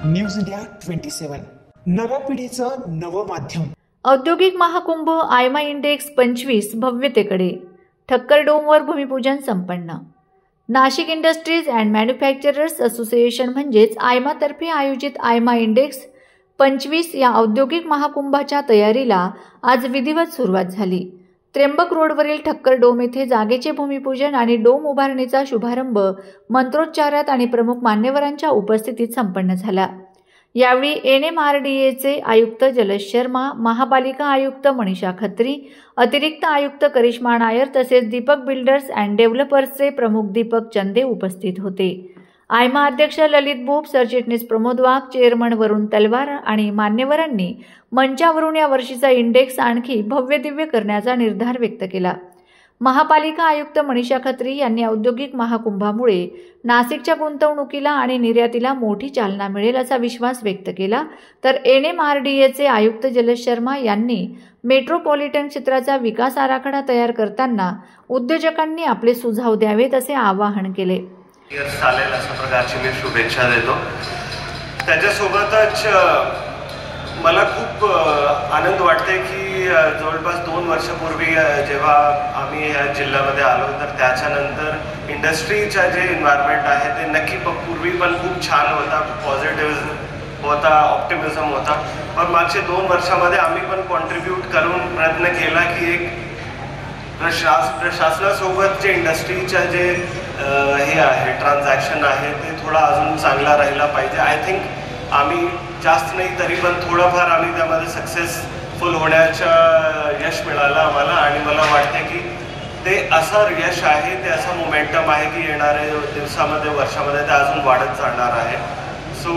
News India 27 नव्या पिढीचं नवं माध्यम। औद्योगिक महाकुंभ आयमा इंडेक्स 25 भव्यतेकडे। ठक्कर डोमवर भूमिपूजन संपन्न। Nashik industries and manufacturers association म्हणजेच आयमा तर्फे आयोजित आयमा इंडेक्स 25 या औद्योगिक महाकुंभाच्या तयारीला आज विधिवत सुरुवात झाली। त्र्यंबक रोडवरील ठक्कर डोम येथे जागेचे भूमिपूजन आणि डोम उभारणीचा शुभारंभ मंत्रोच्चारात आणि प्रमुख मान्यवरांच्या उपस्थितीत संपन्न झाला। यावेळी NMRDAचे आयुक्त जलज शर्मा, महापालिका आयुक्त मनीषा खत्री, अतिरिक्त आयुक्त करिश्मा नायर तसेच दीपक बिल्डर्स अँड डेव्हलपर्सचे प्रमुख दीपक चंदे उपस्थित होते। आयमा अध्यक्ष ललित बुब, सरचिटणीस प्रमोद वाघ, चेअरमन वरुण तलवार आणि मान्यवरांनी मंचावरून या वर्षीचा इंडेक्स आणखी भव्यदिव्य करण्याचा निर्धार व्यक्त केला। महापालिका आयुक्त मनीषा खत्री यांनी औद्योगिक महाकुंभामुळे नाशिकच्या गुंतवणुकीला आणि निर्यातीला मोठी चालना मिळेल असा विश्वास व्यक्त केला, तर NMRDAचे आयुक्त जलज शर्मा यांनी मेट्रोपॉलिटन क्षेत्राचा विकास आराखडा तयार करताना उद्योजकांनी आपले सुझाव द्यावेत असे आवाहन केले। चालेल अशा प्रकारची मी शुभेच्छा देतो। त्याच्यासोबतच मला खूप आनंद वाटते की जवळपास 2 वर्षापूर्वी जेव्हा आम्ही या जिल्ह्यामध्ये आलो तर त्याच्यानंतर इंडस्ट्रीचा जे एन्व्हायरमेंट आहे ते नक्की पूर्वी पण खूप छान होता, पॉझिटिव्ह होता, ऑप्टिमिझम होता। पण मागच्या 2 वर्षामध्ये आम्ही पण कॉन्ट्रीब्यूट करून प्रयत्न केला की एक प्रशासनासोबत जे इंडस्ट्रीच्या जे हे आहे ट्रान्झॅक्शन आहे ते थोडा अजून चांगला राहिला पाहिजे। आय थिंक आम्ही जास्त नाही तरी पण थोडंफार आम्ही त्यामध्ये सक्सेसफुल होण्याचा यश मिळालं आम्हाला आणि मला वाटते की ते असं यश आहे, ते असं मोमेंटम आहे की येणाऱ्या दिवसामध्ये वर्षामध्ये ते अजून वाढत जाणार आहे। सो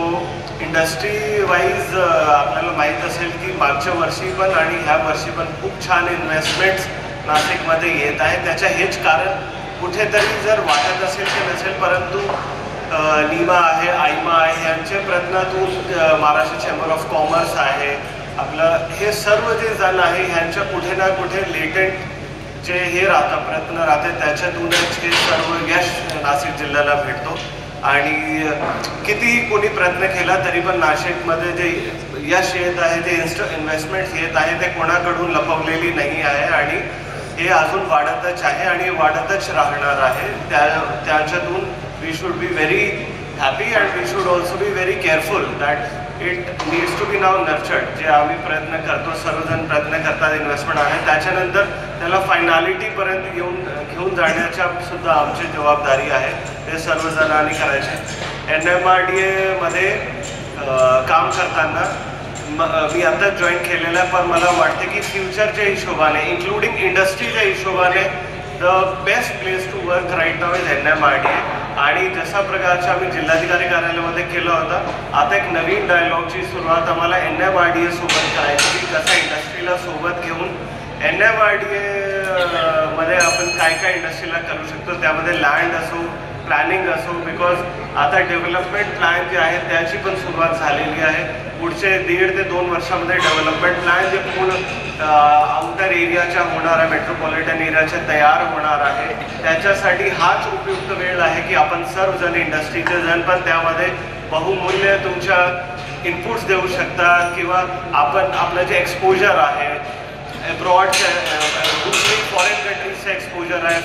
इंडस्ट्री वाईज आपल्याला माहीत असेल की मागच्या वर्षी पण आणि ह्या वर्षी पण खूप छान इन्व्हेस्टमेंट्स नाशिकमध्ये येत आहे। त्याचं हेच कारण कुठेतरी जर वाटत असेल की नसेल, परंतु नीमा आहे, आयमा आहे, यांच्या प्रयत्नातून महाराष्ट्र चेंबर ऑफ कॉमर्स आहे, आपलं हे सर्व जे जण आहे ह्यांच्या कुठे ना कुठे लेटेंट जे हे राहतं प्रयत्न राहते, त्याच्यातूनच हे सर्व यश नाशिक जिल्ह्याला भेटतो। आणि कितीही कोणी प्रयत्न केला तरी पण नाशिकमध्ये जे यश येत आहे, जे इन्व्हेस्टमेंट येत आहे ते कोणाकडून लपवलेली नाही आहे आणि हे अजून वाढतच आहे आणि वाढतच राहणार आहे। त्याच्यातून we should be very happy and we should also be very careful that it needs to be now nurtured. जे आम्ही प्रयत्न करतो, सर्वजण प्रयत्न करतात, इन्व्हेस्टमेंट आहे, त्याच्यानंतर त्याला फायनॅलिटीपर्यंत घेऊन जाण्याच्या सुद्धा आमची जबाबदारी आहे, ते सर्वजणांनी करायचे। NMRDA मध्ये काम करताना मी आता जॉईन केलेलं आहे, पण मला वाटते की फ्युचरच्या हिशोबाने इन्क्लुडिंग इंडस्ट्रीच्या हिशोबाने the best place to work right now is NMRDA। आणि जशा प्रकारच्या आम्ही जिल्हाधिकारी कार्यालयामध्ये केलं होतं, आता एक नवीन डायलॉगची सुरुवात आम्हाला NMRDA सोबत करायची की कसं इंडस्ट्रीला सोबत घेऊन NMRDA मध्ये आपण काय काय इंडस्ट्रीला करू शकतो, त्यामध्ये लँड असो, प्लॅनिंग असो, बिकॉज आता डेव्हलपमेंट प्लॅन जे आहे त्याची पण सुरुवात झालेली आहे। पुढचे 1.5 ते 2 वर्षामध्ये डेव्हलपमेंट प्लॅन जे पूर्ण आउटर एरियाच्या होणार आहे, मेट्रोपॉलिटन एरियाच्या तयार होणार आहे, त्याच्यासाठी हाच उपयुक्त वेळ आहे की आपण सर्वजण इंडस्ट्रीचे जण पण त्यामध्ये बहुमूल्य तुमच्या इनपुट्स देऊ शकता किंवा आपण आपलं जे एक्सपोजर आहे अब्रॉडच्या दुसरी फॉरेन कंट्रीजचं एक्सपोजर आहे,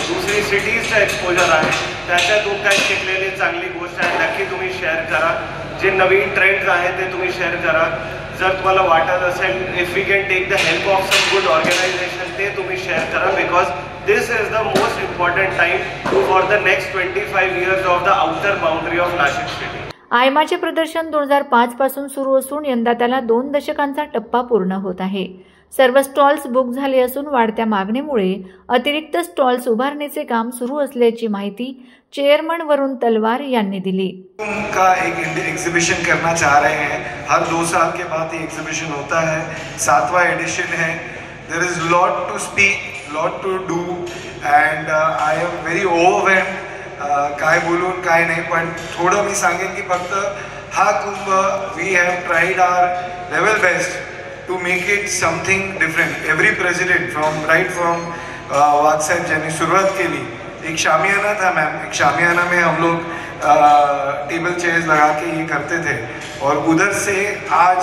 दुसरी सिटीजचं एक्सपोजर आहे, त्याच्यातून काही शिकलेली चांगली गोष्ट आहे नक्की तुम्ही शेअर करा। जे नवीन ट्रेंड्स आहेत ते तुम्ही शेअर करा। जर तुम्हाला वाटत असेल if we can take the help of some good organization ते तुम्ही शेअर करा, because this is the most important time for the next 25 years of the outer boundary of Nashik city. आयमाचे प्रदर्शन 2005 पासून सुरू असून यंदा त्याला 2 दशकांचा टप्पा पूर्ण होत आहे। सर्व स्टॉल्स बुक झाले असून वाढत्या मागणीमुळे अतिरिक्त स्टॉल्स उभारण्याचे काम सुरू असल्याची माहिती चेयरमन वरुण तलवार यांनी दिली। का एक एग्जीबिशन करना चाह रहे हैं, हर 2 साल के बाद ये एग्जीबिशन होता है, 7वां एडिशन है। There is lot to speak, lot to do and I am very overwhelmed. काय बोलून काय नाही, पण थोडं मी सांगेन की फक्त हा Kumbh we have tried our level best to make it something different। every president from Wagh साहब जिन्हें शुरुआत के लिए एक शामियाना था मैम, एक शामियाना में हम लोग टेबल चेयर्स लगा के ये करते थे, और उधर से आज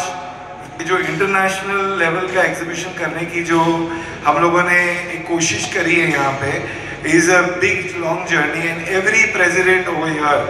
जो इंटरनेशनल लेवल का एग्जीबिशन करने की जो हम लोगों ने एक कोशिश करी है यहाँ पे, is a big long journey and every president over here,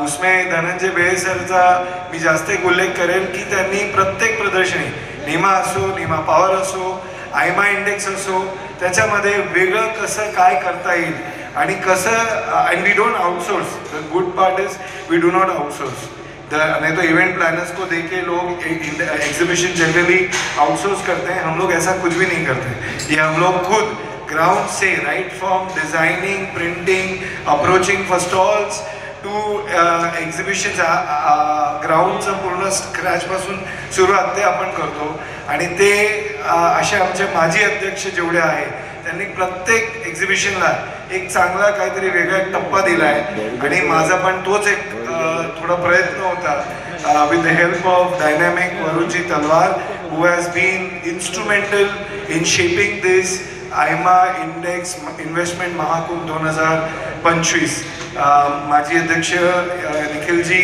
उसमें धनंजय बेळे सरचा मी जास्त एक उल्लेख करेन की त्यांनी प्रत्येक प्रदर्शनी, नीमा असो, नीमा पॉवर असो, आयमा इंडेक्स असो, त्याच्यामध्ये वेगळं कसं काय करता येईल आणि कसं, and we don't outsource, the good part is we do not outsource, नहीं तो इवेंट प्लानर्स को देके लोग एग्जीबिशन जनरली आउटसोर्स करते हैं, हम लोग ऐसा कुछ भी नहीं करते, ये हम लोग खुद ग्राउंड से, right from designing, printing, approaching for stalls to exhibition, ग्राउंडचं पूर्ण स्क्रॅचपासून सुरुवात ते आपण करतो. आणि ते असे आमचे माजी अध्यक्ष जेवढे आहेत त्यांनी प्रत्येक एक्झिबिशनला एक चांगला काहीतरी वेगळा टप्पा दिला आहे, आणि माझा पण तोच एक थोडा प्रयत्न होता with the help of dynamic Varunji Talwar, who has been instrumental in shaping this AIMA index investment Mahakumbh 2025. माजी अध्यक्ष निखिलजी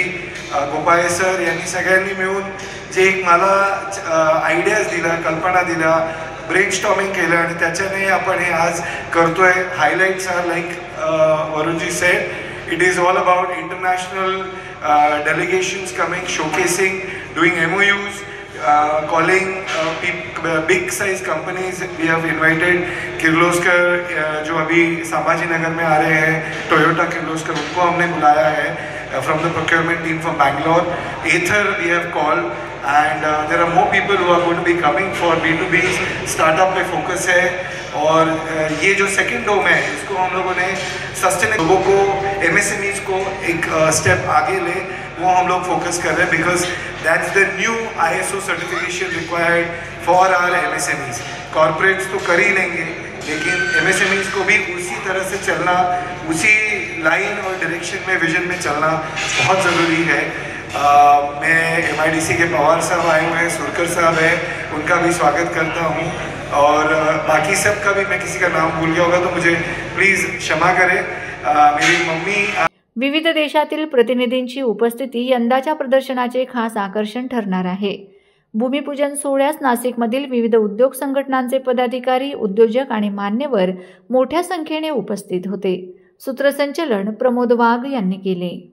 गोपाळे सर यांनी सगळ्यांनी मिळून जे एक मला आयडियाज दिला, कल्पना दिल्या, ब्रेनस्टॉर्मिंग केलं, आणि त्याच्याने आपण हे आज करतोय. Highlights are like Varunji said, it is all about international delegations coming, showcasing, doing MOUs, calling big size companies. We have invited Kirloskar, जो अभी संभाजी नगर में आ रहे हैं, टोयोटा किर्लोस्कर, उनको हमने बुलाया है from the procurement team from Bangalore. Ather we have called, and there are more people who are going to be coming for B2B startup pay focus है. और ये जो सेकेंड डोम है इसको हम लोगों ने सस्टेनेबल लोगों को, MSMEs को एक स्टेप आगे ले, वो हम लोग फोकस कर रहे हैं, because that's the new ISO certification required for our MSMEs. Corporates तो कर ही लेंगे, लेकिन MSMEs को भी उसी तरह से चलना, उसी लाइन और डायरेक्शन में, विजन में चलना बहुत ज़रूरी है. मैं MIDC के पवार साहब आए हुए हैं, सुरकर साहब हैं, उनका भी स्वागत करता हूँ, और बाकी सब का भी मैं किसी का नाम भूल गया होगा तो मुझे प्लीज क्षमा करें. मेरी मम्मी. विविध देशातील प्रतिनिधींची उपस्थिती यंदाच्या प्रदर्शनाचे खास आकर्षण ठरणार आहे. भूमिपूजन सोहळ्यास नाशिकमधील विविध उद्योग संघटनांचे पदाधिकारी, उद्योजक आणि मान्यवर मोठ्या संख्येने उपस्थित होते. सूत्रसंचालन प्रमोद वाघ यांनी केले.